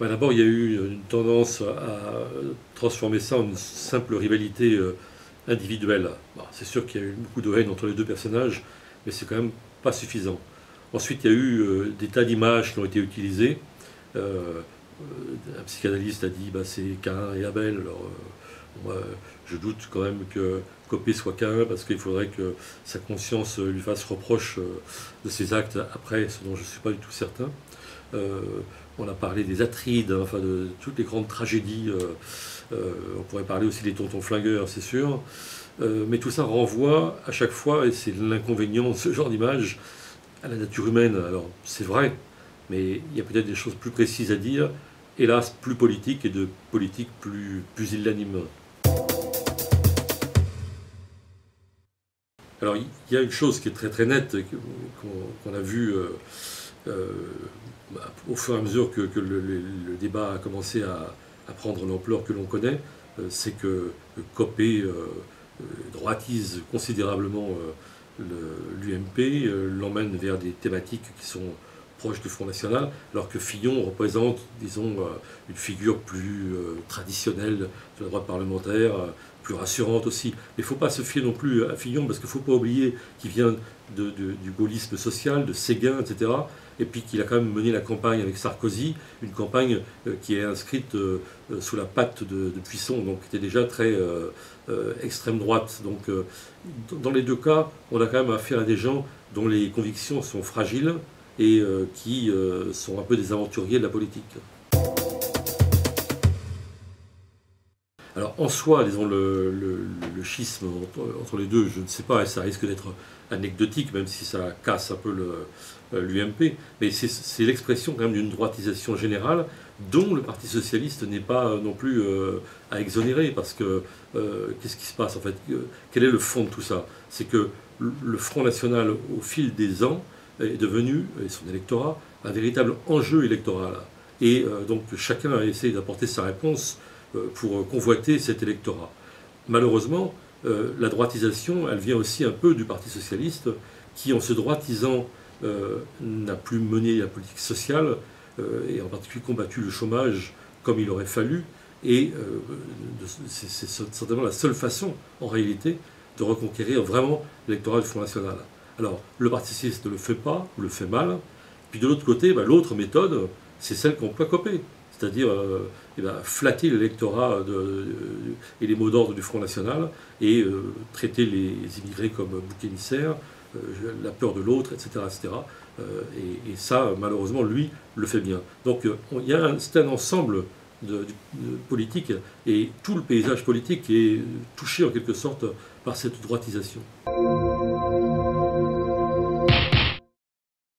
D'abord, il y a eu une tendance à transformer ça en une simple rivalité individuelle. C'est sûr qu'il y a eu beaucoup de haine entre les deux personnages, mais c'est quand même pas suffisant. Ensuite, il y a eu des tas d'images qui ont été utilisées. Un psychanalyste a dit c'est Caïn et Abel. Alors, moi, je doute quand même que Copé soit Caïn, parce qu'il faudrait que sa conscience lui fasse reproche de ses actes après, ce dont je ne suis pas du tout certain. On a parlé des Atrides, enfin de toutes les grandes tragédies. On pourrait parler aussi des tontons flingueurs, c'est sûr. Mais tout ça renvoie à chaque fois, et c'est l'inconvénient de ce genre d'image, à la nature humaine. Alors c'est vrai, mais il y a peut-être des choses plus précises à dire, hélas plus politiques et de politiques plus pusillanime. Alors il y a une chose qui est très très nette, qu'on a vue au fur et à mesure que le débat a commencé à prendre l'ampleur que l'on connaît, c'est que Copé droitise considérablement l'UMP, l'emmène vers des thématiques qui sont proches du Front National, alors que Fillon représente, disons, une figure plus traditionnelle de la droite parlementaire, plus rassurante aussi. Mais il ne faut pas se fier non plus à Fillon, parce qu'il ne faut pas oublier qu'il vient du gaullisme social, de Séguin, etc., et puis qu'il a quand même mené la campagne avec Sarkozy, une campagne qui est inscrite sous la patte de Puisson, donc qui était déjà très extrême droite. Donc dans les deux cas, on a quand même affaire à des gens dont les convictions sont fragiles et qui sont un peu des aventuriers de la politique. Alors en soi, disons, le schisme entre les deux, je ne sais pas, et ça risque d'être anecdotique, même si ça casse un peu l'UMP, mais c'est l'expression quand même d'une droitisation générale dont le Parti Socialiste n'est pas non plus à exonérer, parce que qu'est-ce qui se passe en fait? Quel est le fond de tout ça? C'est que le Front National, au fil des ans, est devenu, et son électorat, un véritable enjeu électoral. Et donc chacun a essayé d'apporter sa réponse pour convoiter cet électorat. Malheureusement, la droitisation, elle vient aussi un peu du Parti Socialiste, qui, en se droitisant, n'a plus mené la politique sociale, et en particulier combattu le chômage comme il aurait fallu, et c'est certainement la seule façon, en réalité, de reconquérir vraiment l'électorat du Front National. Alors, le Parti Socialiste ne le fait pas, ou le fait mal, puis de l'autre côté, l'autre méthode, c'est celle qu'emploie Copé, c'est-à-dire flatter l'électorat et les mots d'ordre du Front National, et traiter les immigrés comme boucs émissaires, la peur de l'autre, etc. etc. Et ça, malheureusement, lui, le fait bien. Donc c'est un ensemble de politique, et tout le paysage politique est touché en quelque sorte par cette droitisation.